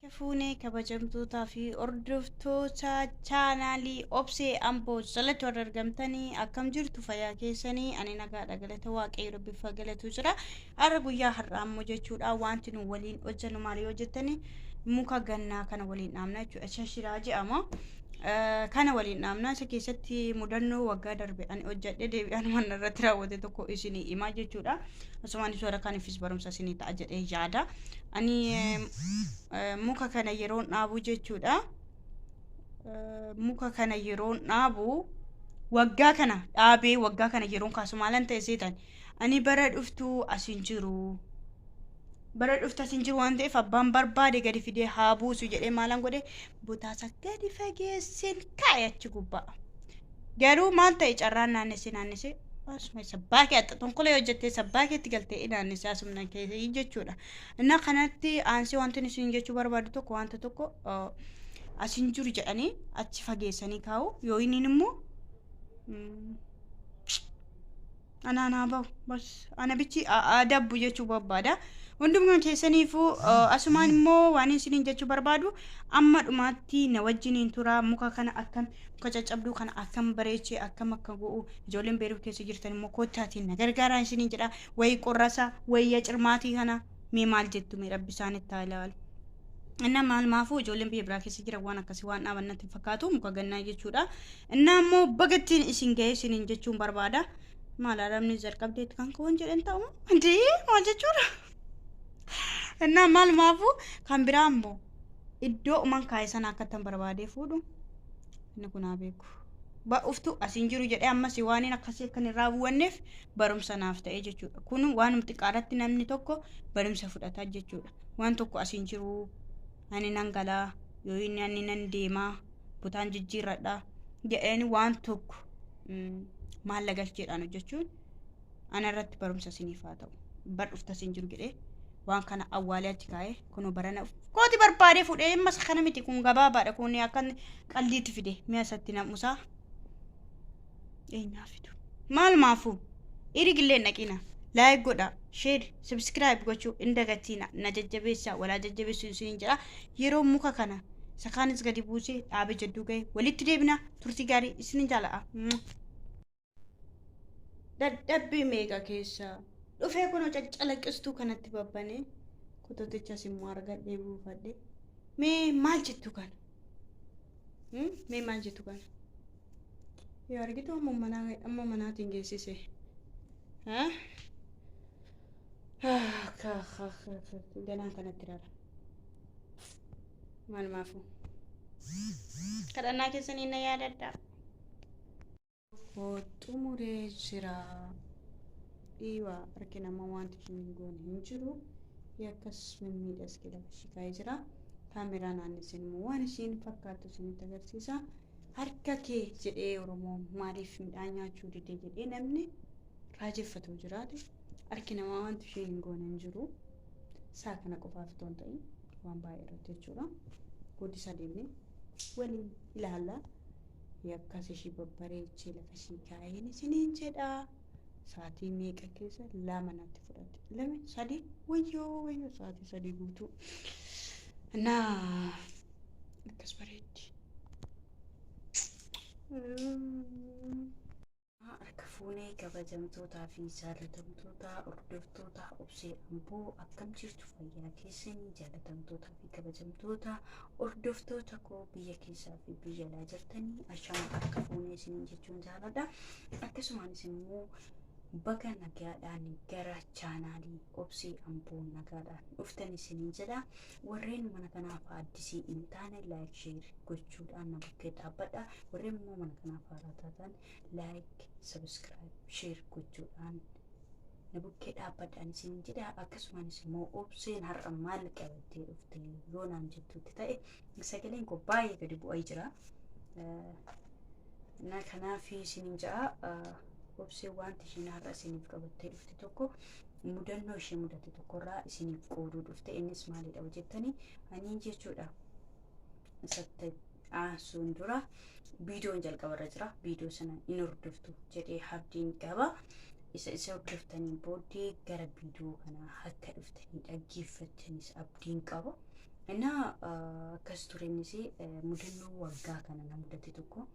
Fuunee kabajamtootaa fi hordoftoota chaanaalii Obsee Amboo jalatti warra argamtanii akkam jirtu fayyaa keessanii ani nagaadha galata waaqayyo rabbiif galatu jira. Har'a guyyaa har'aa ammoo jechuudha wanti nu waliin hojjennu maali yoo jettanii muka gannaa kana waliin dhaabna jechuudha. Shashiraa jedhama. Kana waliin dhaabna isa keessatti mudannoo waggaa darbe ani hojjedhe deebi'aan mana irratti raawwate tokko isinii himaa jechuudha. Asumaan suura kaniifis barumsa isinii ta'a jedhee yaada. Ani muka kana yeroon dhaabu jechuudha. Muka kana yeroon dhaabu waggaa kana dhaabee waggaa kana yeroon kaasu maalan ta'e seetan ani bara dhuftu asin jiru. Bara dhuftu asin jiru waan ta'eef abbaan barbaade gadi fidee haa buusu jedhee maalan godhe butaasa gadi fageessin kaayachi gubbaa. Garuu maal ta'e carraan naannessee asuma sabbaa kee tonkola yoo jettee sabbaa keetti galtee naannessee asumna keessee jechuudha. Inna kanatti aansee wanti isin jechuu barbaadu tokko wanta tokko asin jiru jedhanii achi fageessanii kaa'u yoo inni immoo anaa bahu bas ana bichi adabbu jechuu barbaada. Hundummaan keessaniifuu asumaan immoo waan isin jechuu barbaadu amma dhumaatti na wajjiniin tura muka kana akkam muka caccabduu kana akkam bareechee akkam akka go'u ijoolleen beeruu keessa jirtan immoo koottaatiin na gargaaraan isin jedha wayi qorrasa wayya cirmaatii kana mee maal jettu mee rabbi isaanitti haa ilaalu. Inna maalmaafuu ijoolleen biyya biraa keessa jiran waan akkasii waan dhaabannatti fakkaatu muka gannaa jechuudha. Inna immoo bagattiin isin ga'ee isin jechuun barbaada. Maal alamni jalqabdeetti kan koon jedhan ta'u ndii maal jechuudha. Inna maalmaafuu kan biraa immoo iddoo uman kaa'e sana akkatan barbaadee fuudhu inni kun haa beeku. Ba'uftu asin jiru jedhee ammas waan akkasii akkan irraa bu'anneef barumsa naaf ta'e jechuudha. Kun waan xiqqaadhaatti namni tokko barumsa fudhata jechuudha. Waan tokko asin jiru ani nan galaa yoo inni ani nan deemaa butaan jijjiirradha jedheen waan tokko maalla galcheedhaan hojjechuun ana irratti barumsa isiniif haa ta'u. Bar dhufta asin jiru jedhee waan kana awwaalee achi kaa'ee kunoo barana kooti barbaadee fuudhee masa kana miti kun gabaabaadha kun akkan qalliitti fide mi'a isatti namusaa eenyaa fidu maalmaafuu irigillee naqina laayik godha sheer subscribe gochuu indagatiina na jajjabeessaa walaa jajjabeessuu isin jedha yeroo muka kana sakaanis gadi buusee dhaabe jedduu ga'e walitti deebina turtii gaarii isin jaala'a. Dadhabbii meeqa keessa dhufee kunoo caccalaqqistuu kanatti babbane kutotichas immoo argadhee buufadhe mee maal jettu kana mee maal jettu kana yoo argitu amma manaatiin geessise ganaan kanatti ilaala maalmaafuu kadhannaa keessanii na yaadadha. Xumuree jira dhiiwaa harki nama wanti hin goone hin jiru yakkas mimmiidhas lafa shikaa'ee jira kaameraa naannessin immoo waan isiin fakkaatu isinitti agarsiisa. Harka kee jedhee Oromoo maaliif midhaan nyaachuu dide jedhee namni raajeffatu jiraate harki namaa wanti ishee hin goone hin jiru. Isaa kana qofaaf otoo hin ta'in waan baay'ee irratti jechuudha. Guddisa deemnee waliin ilaalla. Yakkas ishii babbareechee lafa shikaa'een isiniin jedha. Saatii meeqa keessa lama natti fudhatte lama sadii wayyoo saatii sadii guutuu naa akkas bareeddi. Harka fuunee kabajamtootaa fi jaalatamtoota hordoftoota Obsee Amboo akkam jirtu fayyaa keessanii jaalatamtootaa fi kabajamtoota hordoftoota koo biyya keessaa fi biyya alaa jirtanii ashama harka fuunee isiniin jechuun jaaladha. Akkasumaanis immoo baga nagaadhaan gara chaanaalii Obsee Amboo nagaadhaan dhuftan isiniin jedha. Warreen mana kanaaf addisii hin taane laayik sheer gochuudhaan na bukkee dhaabbadha. Warreen immoo mana kanaaf haaraa taatan laayik subscribe sheer gochuudhaan na bukkee dhaabbadhaan isiniin jedha. Akkasumas immoo Obseen har'a maal qabattee dhufte yoo naan jettutti ta'e sagaleen koo baay'ee gadi bu'aa jira. Na kanaaf isiniin jedha. Obsee wanti ishiin har'a isiniif qabattee dhufte tokko mudannoo ishee mudate tokkorraa isiniif qooduu dhufte innis maalidha jettanii aniin jechuudha. Isatti aansuun dura viidiyoon jalqabarra jira viidiyoo sana hin hordoftu jedhee abdiin qaba. Isa hordoftanii booddee gara viidiyoo kanaa akka dhuftanii dhaggeeffattanis abdiin qaba. Inna kastureenisi mudannoo waggaa kana namudate tokko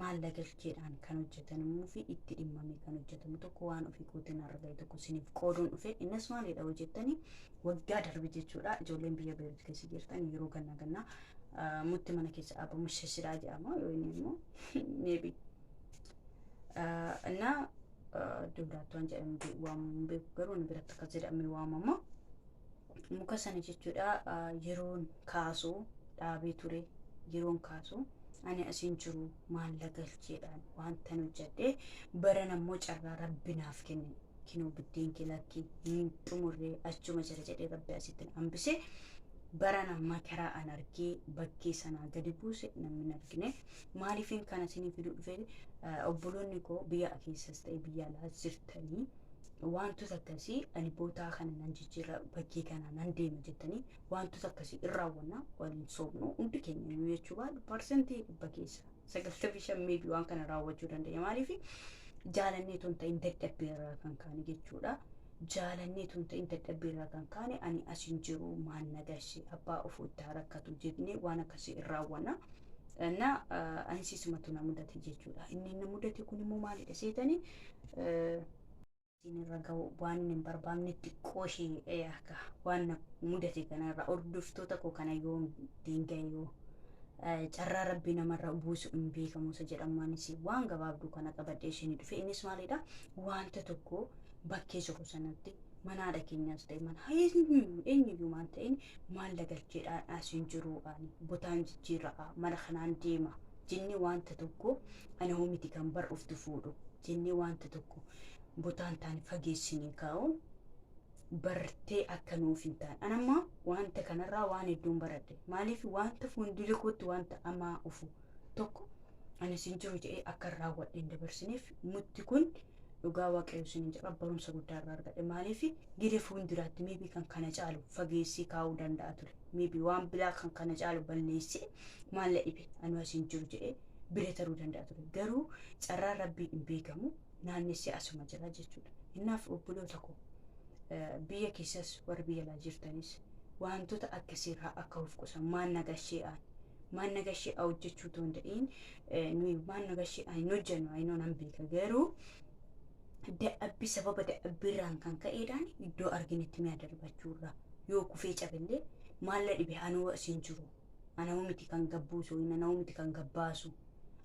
maalla galcheedhaan kan hojjetanuu fi itti dhimmame kan hojjetamu tokko waan ofii kootiin argaa tokko siniif qooduun dhufe innis maalidha hojjettanii waggaa darbe jechuudha ijoolleen biyya beeruut keessa jirtan yeroo ganna mutti mana keessa dhaabamu sheshiraa jedhama yoo inni immoo maybe እና dubrattoon jedhamti waamamu beeku garuu ni biratti akkas jedhamee waamama muka sana jechuudha yeroon kaasuu dhaabee ture yeroon kaasuu ani asin jiru maalla galcheedhaan wanta hojjedhe baran ammoo carraa rabbinaaf kenne kinoo biddeen kilakki xumurree achuma jira jedhee rabbi asitti hambise baran amma karaa an argee bakkee sanaa gadi buuse namni argine maaliifin kana sinii fiduu dhufe obboloonni koo biyya keessas ta'e biyya alaa jirtanii wantoota akkasii ani bootaa kana nan jijjiirra bakkee kana nan deema jettanii wantoota akkasii irraawwanna waliin soofnu hundi keenya yoo jechuudha parsentii dhibba keessa 95 maybe waan kana raawwachuu dandeenya maaliif jaalannee tun ta'in dadhabbiirraa kan kaane jechuudha jaalannee tun ta'in dadhabbiirraa kan kaane ani asin jiru maan nagashi abbaa ofuutti harakkatu jennee waan akkasii irraawwanna እና አንሲስመቱ ነው ሙዳት ይጀቹላ እነነ ሙዳት ኩኒሙ ማለት ሰይጣኒ ሲነራጋው ዋንን በርባምነት ቆሺ ያካ ዋና ሙዳት ከነራ ኦርዱፍቶ ተኮ ከነዮ ዲንጋዩ ጨራ ረቢና መራ ቡስ እንቢ ከሙሰ ጀዳማንሲ ዋን ገባብዱ ከነ ቀበዴሽን ይድፈ ኢንስ ማለዳ ዋንተ ተኮ ባኬ ጆኮ ሰነቲ manaadha keenyas ta'e man eenyu maan ta'in maalla galcheedhaan asiin jiru ani botaan jijjiirraa mala kanaan deema jinni wanta tokko ana homiti kan bar uftu fuudhu jinni wanta tokko botaan taan fageessinii kaa'u bartee akka nuuf hin taan anamma wanta kanarraa waan hedduun baradhe maaliif wanta fuuldura kootti wanta amaa ufu tokko ani asiin jiru jedhee akka raawwadhe dabarsiniif mutti kun dhugaa waaqayyo sin jedha barumsa guddaa irraa argadhe maaliif gide fuulduraatti maybe kan kana caalu fageessii kaa'uu danda'a ture maybe waan bilaa kan kana caalu balleessee maalla dhibe anu asin jiru jedhee bira taruu danda'a ture garuu carraa rabbii hin beekamu naannessee asuma jira jechuudha innaaf obboloota koo biyya keessas warra biyya alaa jirtanis wantoota akkasiirraa akka of qusan maan nagashee hojjechuu danda'in nuyi maan nagashee hin hojjennu ayinoo nan beeka garuu dadhabbii sababa dadhabbiirraan kan ka'eedhaan iddoo arginetti mi'a darbachuurra yoo kufee cabellee maalla dhibe anuu asin jiru ana miti kan gabbuusu ana miti kan gabbaasu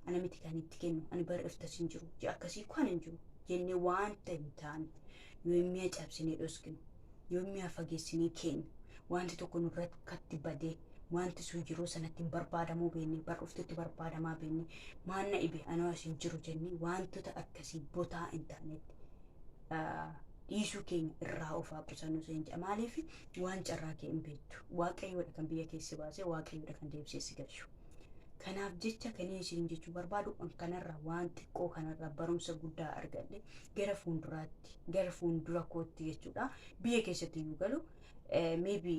ana miti kan itti kennu ani bar iftasin jiru je akkasii kan hin jiru jennee wanta hin taane yoo mi'a cabsinee dhoskinu yoo mi'a fageessinee kennu wanti tokko nurratti katti badee wanti sun jiru sanatti barbaadamuu beenne bar uftutti barbaadamaa beenne maanna dhibe anuu asin jiru jennee wantoota akkasii botaa hin taanetti dhiisuu keenya irraa ofaa qusannu seenja maaliif waan carraa kee hin beektu waaqayyoodha kan biyya keessi baasee waaqayyoodha kan deebisee si galchu kanaaf jecha kan isin jechuu barbaadu kanarraa waan xiqqoo kanarraa barumsa guddaa argadhe gara fuuldura kootti jechuudha biyya keessatti iyyuu galu maybe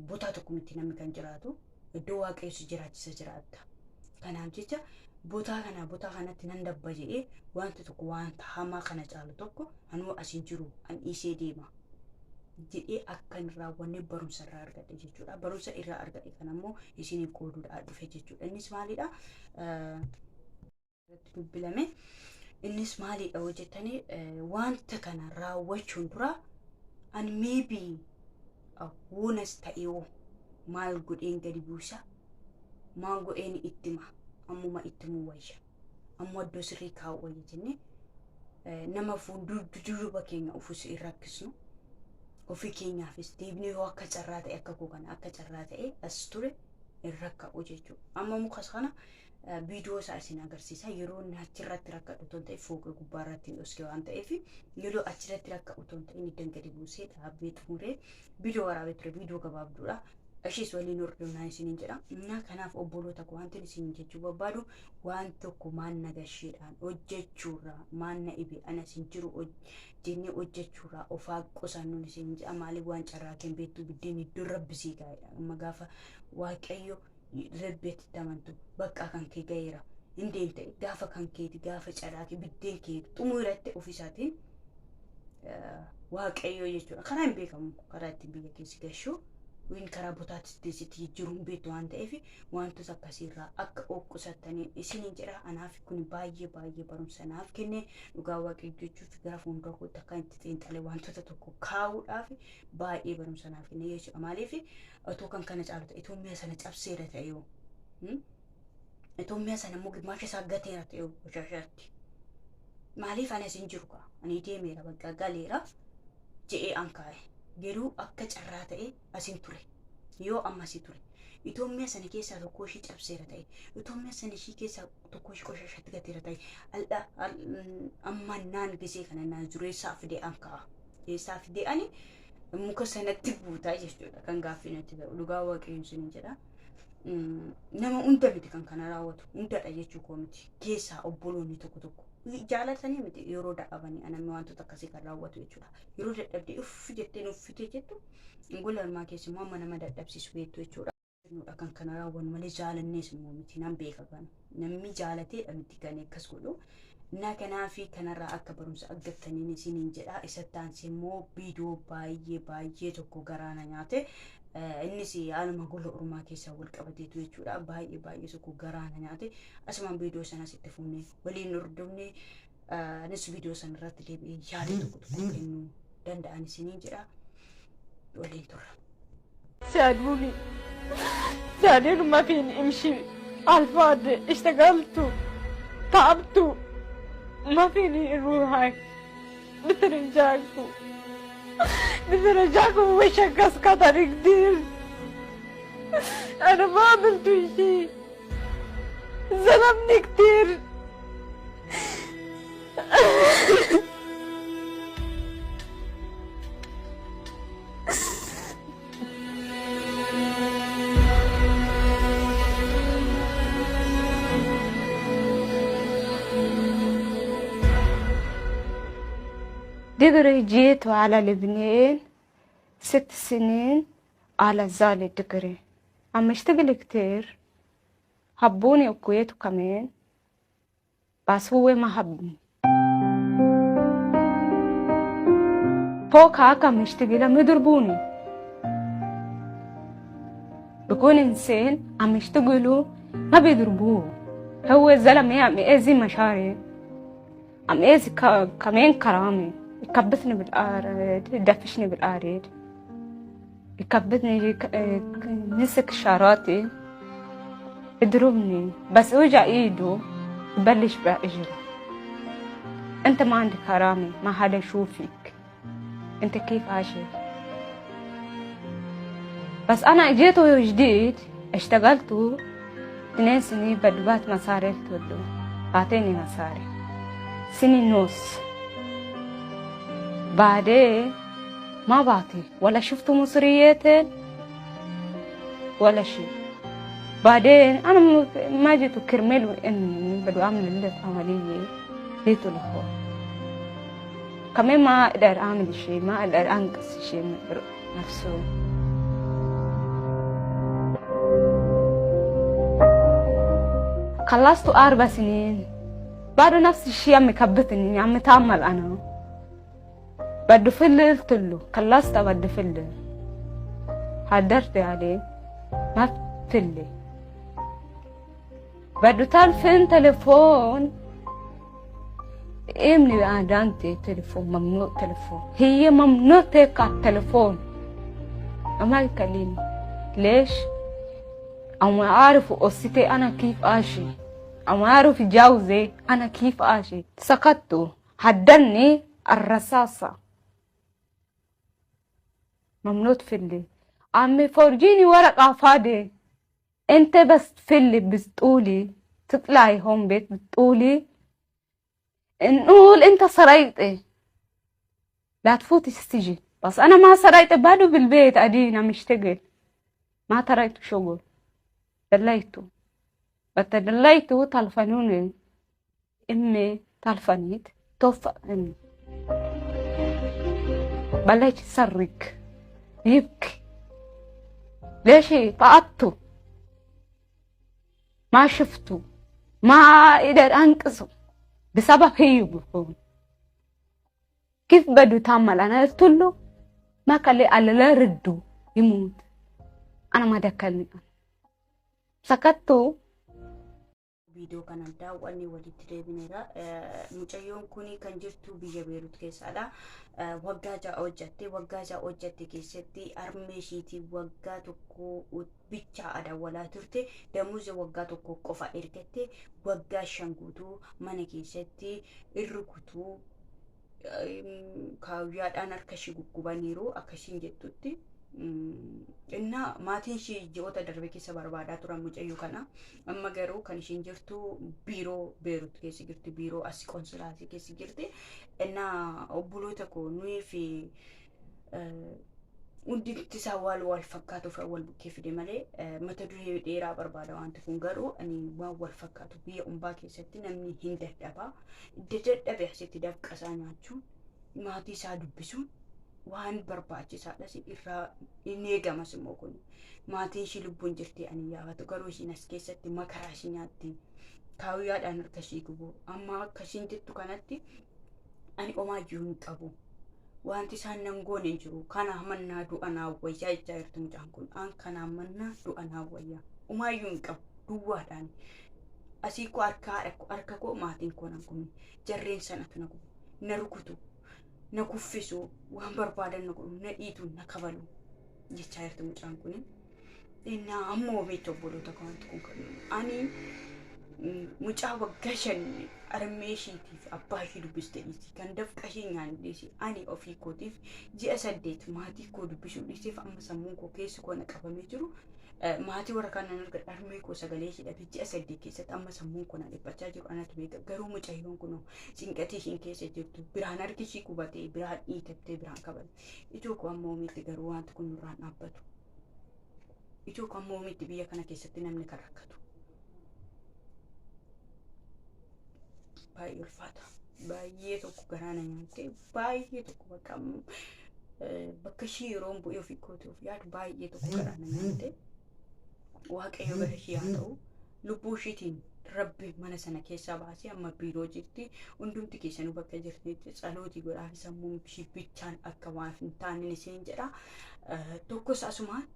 botaa tokko miti namni kan jiraatu iddoo waaqayyo si jiraachisa jiraatta kanaaf jecha botaa kanatti nan dabba jedhee wanta tokko wanta hamaa kana caalu tokko anuu asin jiru an isee deema jedhee akkan raawwanne barumsa irraa argadhe jechuudha barumsa irraa argadhe kanammoo isiniif qooduudhaan dhufe jechuudha innis maalidha dubbilame innis maalidha hojjettanii wanta kana raawwachuun dura an maybe wonas ta'ee maal godheen gadi buusa maal godheen ittima ammuma ittimu wayya ammoo iddoo sirrii kaa'u wayya jennee nama fuuldura keenya ufus irrakkisnu ofii keenyaafis deebinee yoo akka carraa ta'e akka koo kana akka carraa ta'e as ture irrakka'u jechuudha amma mukas kana viidiyoo isaa isin agarsiisa yeroo inni achirratti rakkadhu ton ta'e fooqa gubbaarratti hin dhoske waan ta'eef yeroo achirratti rakkadhu ton ta'e inni gadi buusee dhaabbee xumuree viidiyoo waraabee ture viidiyoo gabaabduudha ashis waliin hordofnaa isiniin jedha innaa kanaaf obboloota koo wanti isin jechuu barbaadu waan tokko maan nagasheedhaan hojjechuurraa maan na dhibe ana isin jiru jennee hojjechuurraa ofaa qusannuun isin jedha maaliif waan carraa keen beektu biddeen iddoo rabbisii gaa'edha amma gaafa waaqayyo rabbeetti tamantu bakka kan kee gaheera indeen ta'e gaafa kan keeti gaafa carraa kee biddeen kee xumuratti ofisaatiin waaqayyo jechuudha karaa hin beekamu karaa ittiin biyya keessi gashuu وين كرابوتات ستي جرون بيت وان تأفي وان تزكسيرا أك أو كسرتني إسنين جرا أنا في كوني باي برم سناف كني نقاوة كيجوتشو في غرافون روكو تكاين تتين تالي وان تتوكو كاو أفي باي برم سناف كني يشو أمالي في أتو كانت عارض إتو ميا سنة أبسيرة تأيو إتو ميا سنة موجد ماشي ساقاتيرة تأيو وشاشاتي مالي فانا سنجروكا أنا ديميرا بقا غاليرا جئي أنكاي جرو أكا جرا تأي أسين توري يو أما سي توري إتوميا سنة كيسا توكوشي تأبسيرة تأي إتوميا سنة شي كيسا توكوشي كوشا شتغتيرة تأي أما نان كيسي كان نان زوري سافدي أنكا سافدي أني muka sanatti buutaa jechuudha kan gaaffii natti ta'u dhugaa waaqayyoon sin jedha nama hunda miti kan kana raawwatu hundadha jechuu koo miti keessaa obboloonni tokko jaalatanii miti yeroo dadhabanii anamni wantoota akkasii kan raawwatu jechuudha yeroo dadhabdee uff jettee nuffite jettu ngulaalmaa keessumaa amma nama dadhabsiisu beektu jechuudha kan kana raawwan malee jaalannees immoo miti nan beeka kan namni jaalatee miti kan akkas godhu na kanaafi kanarraa akka barumsa argattaniin isiniin jedha isattaan immoo viidiyoo baay'ee tokko garaana nyaate innis haaluma gola Oromaa keessaa wal qabateetu jechuudha baay'ee tokko garaana nyaate asumaan viidiyoo sanas itti fuunee waliin hordofne anis viidiyoo sana irratti deebi'ee yaada tokko kennuu danda'an isiniin jedha waliin turra. ساعدوني ساعدوني ما فيني امشي على الفاضي اشتغلتوا تعبتوا ما فيني اروح هاي بترجعكم وش قصة طريق كتير انا ما عملت شيء ظلمني كتير دغري جيت على لبنان 6 سنين على زال دغري عم اشتغل كتير حبوني وكويته كمان بس هو ما حبني فوق هاك عم اشتغل عم يضربوني بكون انسان عم يشتغلوا ما بيضربوه هو الزلمه عم يأذي مشاعري عم يأذي كمان كرامي يكبتني بالأرض يدفشني بالأرض يكبتني مسك شعراتي يضربني بس وجع ايده يبلش بأجري انت ما عندك كرامة ما حدا يشوفك انت كيف عايشة بس انا اجيته جديد اشتغلته 2 سنين بدبات مصاري تودو بعطيني مصاري 1.5 سنة بعدين ما بعطي ولا شفتوا مصرياتي ولا شيء بعدين انا ما جيت كرمال واني بدو اعمل اللي عمليه جيتوا له كمان ما اقدر اعمل شيء ما اقدر انقص شيء من نفسه خلصت 4 سنين بعد نفس الشيء عم يكبتني عم يتعمل انا بدو فل قلت له خلصت بدو فل حضرت عليه ما فلي بدو تلفن تليفون امني بأدانتي تليفون ممنوع تليفون هي ممنوع تقع التليفون ما يكلمني ليش؟ أما عارف قصتي أنا كيف عايشة أما عارف جوزي أنا كيف عايشة سكتوا حدني الرصاصة ممنوع تفلي عمي فرجيني ورقة فاضي انت بس تفلي بتقولي تطلعي هون بيت بتقولي نقول انت سرقتي لا تفوتي السجن بس انا ما سرقت بعده بالبيت قاعدين عم اشتغل ما تركت شغل دليته دليته تلفنوني امي تلفنيت توفى امي بلش يسرق يبكي ليش فقدته ما شفته ما اقدر انقذه بسبب هي بكون كيف بده تعمل انا قلت له ما قال لي لا رده يموت أنا ما دكلني سكتوا Viidiyoo kana daawwanni walitti deebineera. Mucayyoon kuni kan jirtu biyya Beerut keessadha. Waggaa ja'a hojjatte. Waggaa ja'a hojjatte keessatti harmee ishiitii waggaa tokko bichaadhaan walaa turte. Damuuza waggaa tokko qofa ergatte. Waggaa 5 guutuu mana keessatti irrukutuu kaawwiyaadhaan harka ishii guggubaniiru akkasiin jettutti. Inna maatiin ishii ji'oota darbe keessa barbaadaa turan mucayyoo kana. Amma garuu kan ishiin jirtu biiroo Beerut keessa jirti. Biiroo as qonsulaasii keessa jirti. Inna obboloota koo nuyi fi hundi isaa wal fakkaatuuf wal bukkee fide malee mata duree dheeraa barbaada wanti kun garuu ani waan wal fakkaatu biyya umbaa keessatti namni hin dadhabaa. Dadhabe asitti dafqasaa nyaachuun maatii isaa dubbisuun waan barbaachisaadha irraa hin eegamas immoo kun maatiin ishii lubbuun jirti ani yaafatu garuu ishiin as keessatti makaraa ishii nyaatti kaawwiyaadhaan harka ishii gubu. Amma akkasiin jettu kanatti ani omaayyuu hin qabu wanti isaan nan goone hin jiru. Kana mannaa du'a naawwayyaa jechaa jirtu mucaan kun. An kana mannaa du'a naawwayyaa omaayyuu hin qabu duwwaadhaan asii koo harka koo maatiin koo nan kun jarreen sanatu na gubu na rukutu na kuffisu waan barbaadan na godhu na dhiitu na kabalu jechaa jirtu mucaan kun. Inna ammoo beektu obboloota kanatti kun ani mucaa waggaa 5 harmee ishiitiif abbaa ishii dubbiste dhiisi kan dafqa ishii nyaanni dhiisi ani ofii kootiif ji'a 8 maatii koo dubbisuu dhiisiif amma sammuun koo keessi koo na qabamee jiru. Maatii warra kanaan arga harmee koo sagalee ishii dhabe ji'a 8 keessatti amma sammuun koo na dhiphachaa jiru anatu beeka. Garuu mucayyoon kun cinqatii ishiin keessa jirtu biraan harki ishii qubatee biraan dhiitattee biraan kabale. Ijoo koo amma oomitti garuu wanti kun nurraan dhaabbatu. Ijoo koo amma oomitti biyya kana keessatti namni kan rakkatu. Baay'ee ulfaata. Baay'ee tokko garaana nyaatee baay'ee tokko bakka ishii yeroon bu'ee ofii kootuuf yaadu baay'ee tokko garaana nyaatee waaqayyo gara ishii haa ta'u lubbuu ishiitiin rabbi mana sana keessaa baasee amma biiroo jirti. Hundumti keessanuu bakka jirtanitti tsalootii godhaafi sammuun ishii bichaan akka waan hin taane isin jedha. Tokkos asumaan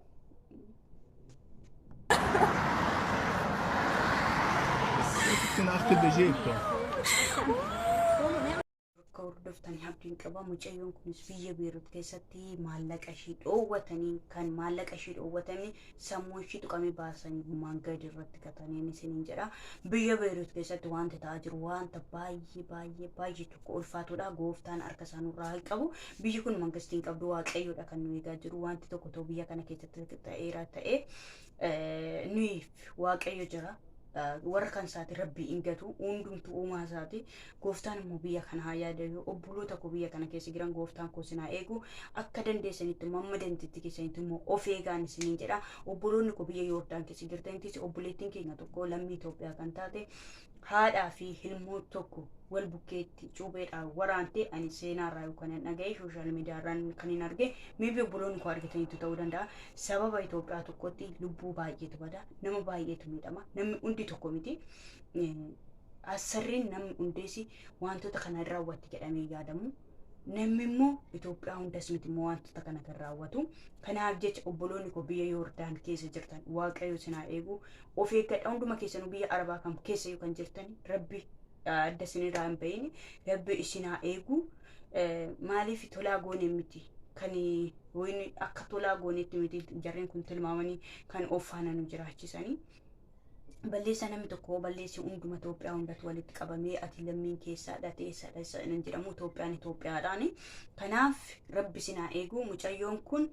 hordoftanii abdiin qaba. Mucayyoon kunis biyya Beerut keessatti maallaqa ishii dhoowwatanii kan maallaqa ishii dhoowwatanii sammuu ishii tuqamee baasanii gadi irratti gatanii isiniin jedha. Biyya Beerut keessatti wanti ta'aa jiru wanta baay'ee tokko ulfaatudha. Gooftaan harka isaanirraa haa qabu. Biyyi kun mangistiin qabdu waaqayyoodha kan nu eegaa jiru. Wanti tokko ta'u biyya kana keessatti ta'eera ta'ee nuyi waaqayyo jira. Warra kan isaati rabbii ingatu hundumtu uumaa isaati. Gooftaan immoo biyya kana haa yaadatu. Obboloota koo biyya kana keessa jiran gooftaan koo sinaa eegu akka dandeessanitti mamma dandeettii keessanitti immoo of eegaa isiniin jedha. Obboloonni koo biyya Yoordaan keessa jirtanittis obboleettiin keenya tokko lammii Itoophiyaa kan taate haadhaa fi ilmoo tokko wal bukkeetti cuubeedhaan waraantee ani seenaarraa yookaan dhaga'ee sooshaal miidiyaarraan kan hin arge miibii obboloonni koo argataniitu ta'uu danda'a. Sababa Itoophiyaa tokkotti lubbuu baay'eetu bada nama baay'eetu miidhama namni hundi tokko miti. Asarriin namni hundeesi wantoota kana raawwatti jedhamee yaadamu. Namni immoo Itoophiyaa hundas miti immoo wantoota kana kan raawwatu. Kanaaf jecha obboloonni koo biyya Yoordaan keessa jirtan waaqayyo sinaa eegu of eeggadha. Hunduma keessanuu biyya Arabaa kam keessa yoo kan jirtan rabbi adda isinirraa hin bahin rabbi isinaa eegu. Maaliif tolaa goone miti kan wayni akka tolaa goonetti miti jarreen kun tilmaamanii kan of faana nu jiraachisanii. Balleessa namni tokko balleessi hunduma Itoophiyaa hundatu walitti qabamee ati lammiin keessaa dhatee sadasa hin jedhamu. Itoophiyaan Itoophiyaadhaani. Kanaaf rabbi sinaa eegu. Mucayyoon kun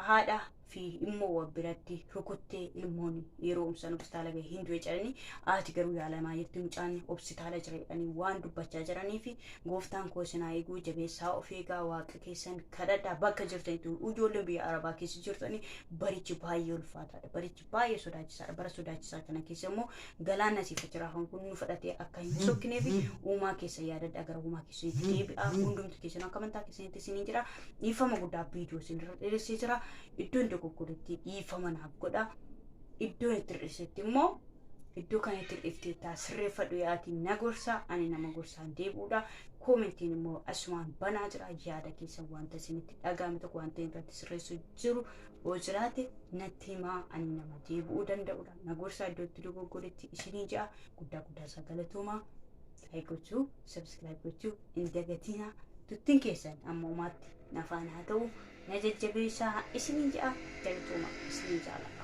haadha fi immoo biratti rukuttee ilmoon yeroo umsan hospitaala gahee hin du'e jedhanii ati garuu yaalamaa jetti mucaan hospitaala jira jedhanii waan dubbachaa jiranii fi gooftaan koo sinaa eeguu jabeessaa of eegaa waaqa keessan kadhadhaa bakka jirtanitti ijoolleen biyya Arabaa keessa jirtanii barichi baay'ee ulfaataadha. Barichi baay'ee sodaachisaadha. Bara sodaachisaa kana keessa immoo galaana siif jira kan kun nu fudhatee akka hin sokkinee fi uumaa keessa yaadadhaa gara uumaa keessatti deebi'aa. Hundumti keessan akka amantaa keessanitti isiniin jira. Dhiifama guddaa viidiyoo isinirra dheeressee jira. Iddoon dogoggorratti dhiifama naaf godha. Iddoon itti hir'isetti immoo iddoo kanatti iftee sirreeffadhu yaati nagorsa ani nama gorsaan deebuudha koomentiin immoo asumaan banaa jira yaada keessa wanta isinitti dhagahame tokko wanta irratti sirreessu jiru yoo jiraate natti himaa ani nama deebuu danda'udha nagorsa iddootti dogoggoretti isinii ja'a guddaa sagalatooma like gochuu subscribe gochuu hin dagatinaa tuttiin keessan amma umaatti nafaan haa ta'u na jajjabeessaa isinii ja'a galatooma isinii jaala